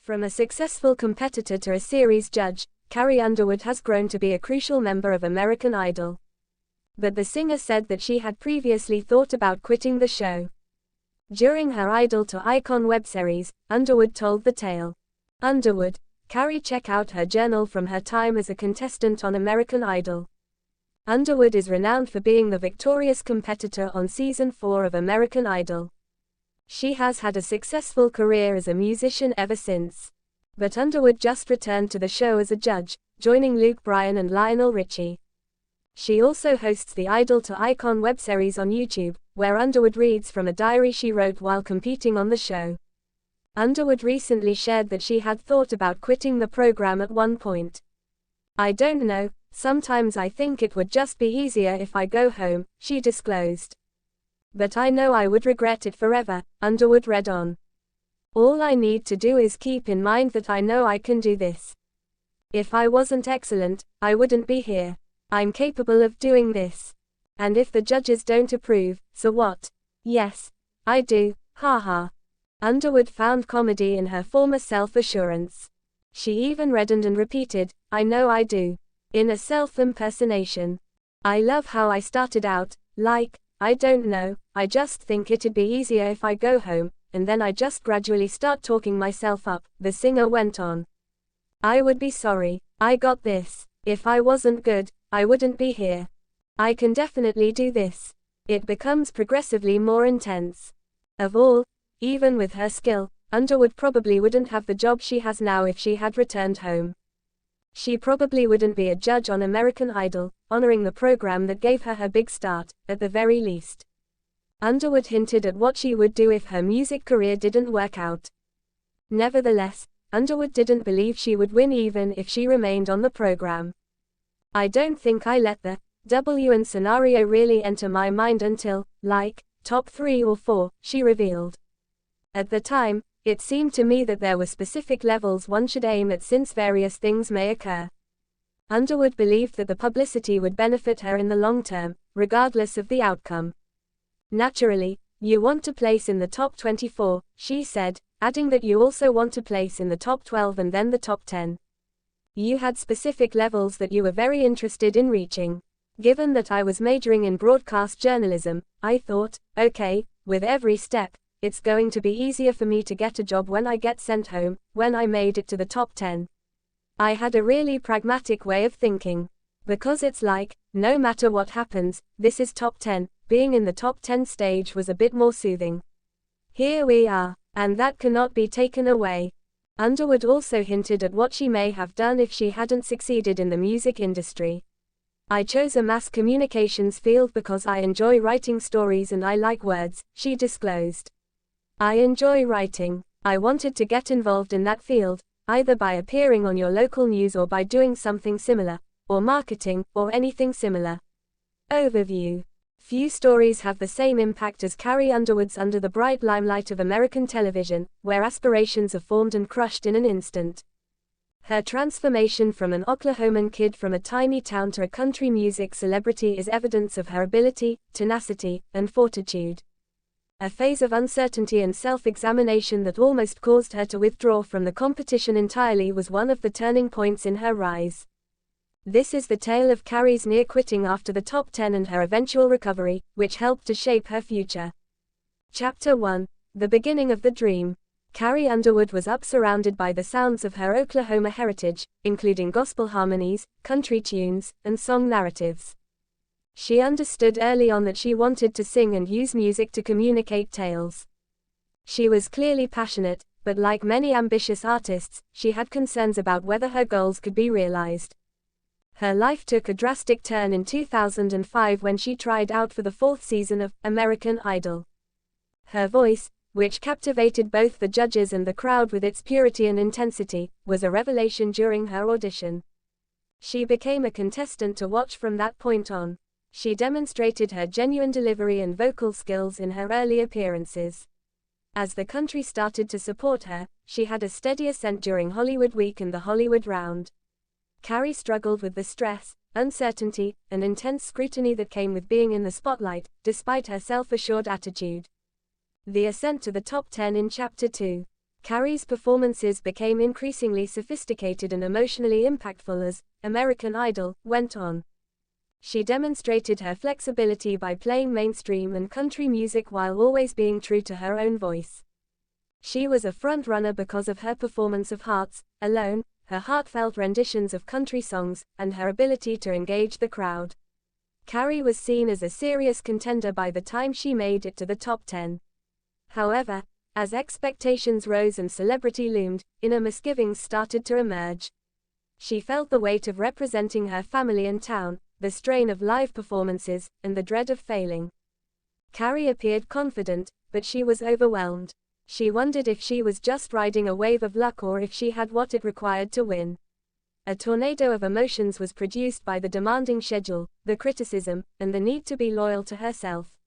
From a successful competitor to a series judge, Carrie Underwood has grown to be a crucial member of American Idol. But the singer said that she had previously thought about quitting the show. During her Idol to Icon web series, Underwood told The Tale. Underwood, Carrie, check out her journal from her time as a contestant on American Idol. Underwood is renowned for being the victorious competitor on Season 4 of American Idol. She has had a successful career as a musician ever since. But Underwood just returned to the show as a judge, joining Luke Bryan and Lionel Richie. She also hosts the Idol to Icon web series on YouTube, where Underwood reads from a diary she wrote while competing on the show. Underwood recently shared that she had thought about quitting the program at one point. "I don't know, sometimes I think it would just be easier if I go home," she disclosed. "But I know I would regret it forever," Underwood read on. "All I need to do is keep in mind that I know I can do this. If I wasn't excellent, I wouldn't be here. I'm capable of doing this. And if the judges don't approve, so what? Yes, I do, haha." Underwood found comedy in her former self-assurance. She even reddened and repeated, "I know I do," in a self-impersonation. "I love how I started out, like, I don't know, I just think it'd be easier if I go home, and then I just gradually start talking myself up," the singer went on. "I would be sorry, I got this. If I wasn't good, I wouldn't be here. I can definitely do this." It becomes progressively more intense. Of all, even with her skill, Underwood probably wouldn't have the job she has now if she had returned home. She probably wouldn't be a judge on American Idol, honoring the program that gave her her big start, at the very least. Underwood hinted at what she would do if her music career didn't work out. Nevertheless, Underwood didn't believe she would win even if she remained on the program. "I don't think I let the W&" scenario really enter my mind until, like, top 3 or 4, she revealed. "At the time, it seemed to me that there were specific levels one should aim at since various things may occur." Underwood believed that the publicity would benefit her in the long term, regardless of the outcome. "Naturally, you want to place in the top 24, she said, adding that you also want to place in the top 12 and then the top 10. "You had specific levels that you were very interested in reaching. Given that I was majoring in broadcast journalism, I thought, okay, with every step, it's going to be easier for me to get a job when I get sent home." When I made it to the top 10, I had a really pragmatic way of thinking. Because it's like, no matter what happens, this is top 10, being in the top 10 stage was a bit more soothing. Here we are, and that cannot be taken away. Underwood also hinted at what she may have done if she hadn't succeeded in the music industry. "I chose a mass communications field because I enjoy writing stories and I like words," she disclosed. "I enjoy writing. I wanted to get involved in that field, either by appearing on your local news or by doing something similar, or marketing, or anything similar." Overview. Few stories have the same impact as Carrie Underwood's under the bright limelight of American television, where aspirations are formed and crushed in an instant. Her transformation from an Oklahoman kid from a tiny town to a country music celebrity is evidence of her ability, tenacity, and fortitude. A phase of uncertainty and self-examination that almost caused her to withdraw from the competition entirely was one of the turning points in her rise. This is the tale of Carrie's near quitting after the top 10 and her eventual recovery, which helped to shape her future. Chapter 1. The Beginning of the Dream. Carrie Underwood was surrounded by the sounds of her Oklahoma heritage, including gospel harmonies, country tunes, and song narratives. She understood early on that she wanted to sing and use music to communicate tales. She was clearly passionate, but like many ambitious artists, she had concerns about whether her goals could be realized. Her life took a drastic turn in 2005 when she tried out for the 4th season of American Idol. Her voice, which captivated both the judges and the crowd with its purity and intensity, was a revelation during her audition. She became a contestant to watch from that point on. She demonstrated her genuine delivery and vocal skills in her early appearances. As the country started to support her, she had a steady ascent during Hollywood Week and the Hollywood Round. Carrie struggled with the stress, uncertainty, and intense scrutiny that came with being in the spotlight, despite her self-assured attitude. The ascent to the top 10 in Chapter 2. Carrie's performances became increasingly sophisticated and emotionally impactful as American Idol went on. She demonstrated her flexibility by playing mainstream and country music while always being true to her own voice. She was a front-runner because of her performance of Hearts, Alone, her heartfelt renditions of country songs, and her ability to engage the crowd. Carrie was seen as a serious contender by the time she made it to the top 10. However, as expectations rose and celebrity loomed, inner misgivings started to emerge. She felt the weight of representing her family and town, the strain of live performances, and the dread of failing. Carrie appeared confident, but she was overwhelmed. She wondered if she was just riding a wave of luck or if she had what it required to win. A tornado of emotions was produced by the demanding schedule, the criticism, and the need to be loyal to herself.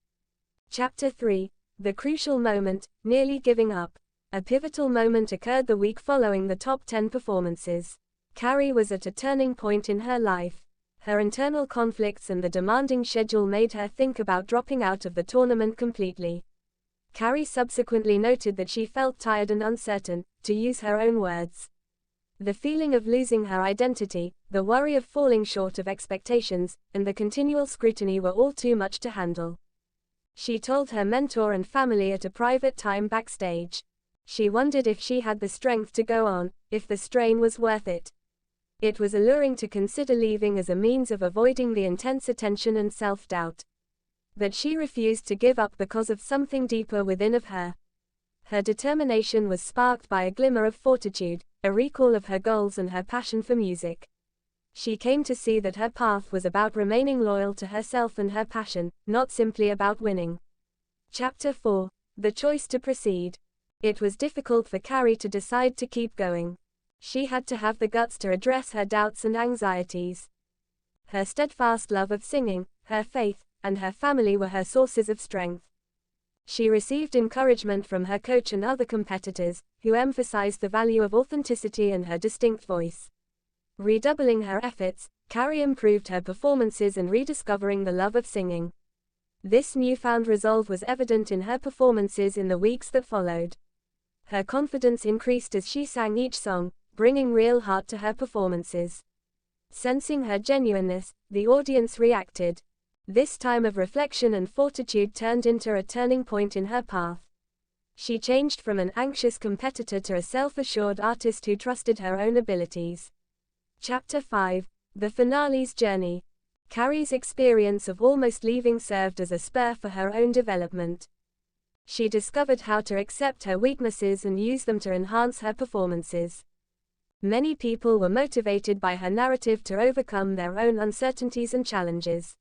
Chapter 3. The crucial moment, nearly giving up. A pivotal moment occurred the week following the top 10 performances. Carrie was at a turning point in her life. Her internal conflicts and the demanding schedule made her think about dropping out of the tournament completely. Carrie subsequently noted that she felt tired and uncertain, to use her own words. The feeling of losing her identity, the worry of falling short of expectations, and the continual scrutiny were all too much to handle. She told her mentor and family at a private time backstage. She wondered if she had the strength to go on, if the strain was worth it. It was alluring to consider leaving as a means of avoiding the intense attention and self-doubt. But she refused to give up because of something deeper within of her. Her determination was sparked by a glimmer of fortitude, a recall of her goals and her passion for music. She came to see that her path was about remaining loyal to herself and her passion, not simply about winning. Chapter 4. The choice to proceed. It was difficult for Carrie to decide to keep going. She had to have the guts to address her doubts and anxieties. Her steadfast love of singing, her faith, and her family were her sources of strength. She received encouragement from her coach and other competitors, who emphasized the value of authenticity and her distinct voice. Redoubling her efforts, Carrie improved her performances and rediscovering the love of singing. This newfound resolve was evident in her performances in the weeks that followed. Her confidence increased as she sang each song, bringing real heart to her performances. Sensing her genuineness, the audience reacted. This time of reflection and fortitude turned into a turning point in her path. She changed from an anxious competitor to a self-assured artist who trusted her own abilities. Chapter 5. The finale's journey. Carrie's experience of almost leaving served as a spur for her own development. She discovered how to accept her weaknesses and use them to enhance her performances. Many people were motivated by her narrative to overcome their own uncertainties and challenges.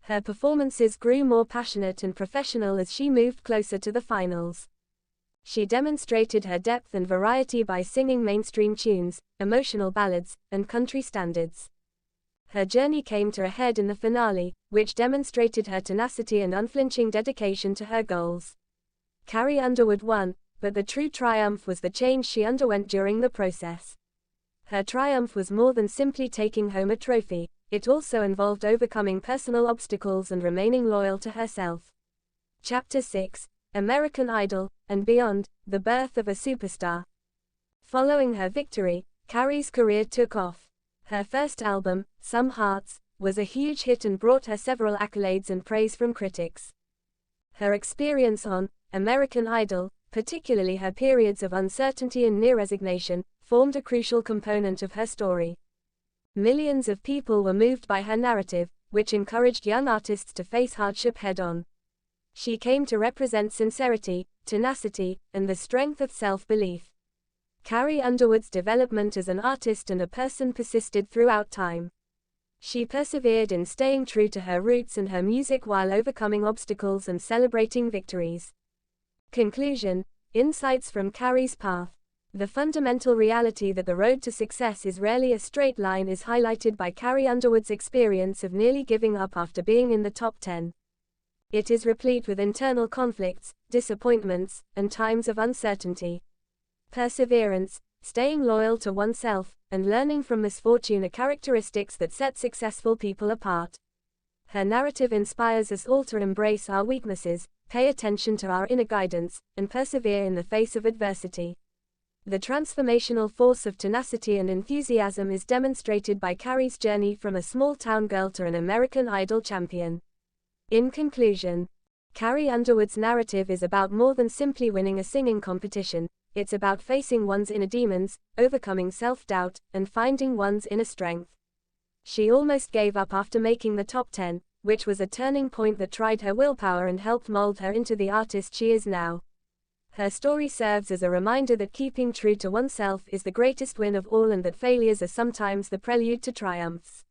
Her performances grew more passionate and professional as she moved closer to the finals. She demonstrated her depth and variety by singing mainstream tunes, emotional ballads, and country standards. Her journey came to a head in the finale, which demonstrated her tenacity and unflinching dedication to her goals. Carrie Underwood won, but the true triumph was the change she underwent during the process. Her triumph was more than simply taking home a trophy. It also involved overcoming personal obstacles and remaining loyal to herself. Chapter 6. American Idol, and Beyond, the birth of a superstar. Following her victory, Carrie's career took off. Her first album, Some Hearts, was a huge hit and brought her several accolades and praise from critics. Her experience on American Idol, particularly her periods of uncertainty and near resignation, formed a crucial component of her story. Millions of people were moved by her narrative, which encouraged young artists to face hardship head-on. She came to represent sincerity, tenacity, and the strength of self-belief. Carrie Underwood's development as an artist and a person persisted throughout time. She persevered in staying true to her roots and her music while overcoming obstacles and celebrating victories. Conclusion. Insights from Carrie's path. The fundamental reality that the road to success is rarely a straight line is highlighted by Carrie Underwood's experience of nearly giving up after being in the top 10. It is replete with internal conflicts, disappointments, and times of uncertainty. Perseverance, staying loyal to oneself, and learning from misfortune are characteristics that set successful people apart. Her narrative inspires us all to embrace our weaknesses, pay attention to our inner guidance, and persevere in the face of adversity. The transformational force of tenacity and enthusiasm is demonstrated by Carrie's journey from a small-town girl to an American Idol champion. In conclusion, Carrie Underwood's narrative is about more than simply winning a singing competition. It's about facing one's inner demons, overcoming self-doubt, and finding one's inner strength. She almost gave up after making the top 10, which was a turning point that tried her willpower and helped mold her into the artist she is now. Her story serves as a reminder that keeping true to oneself is the greatest win of all and that failures are sometimes the prelude to triumphs.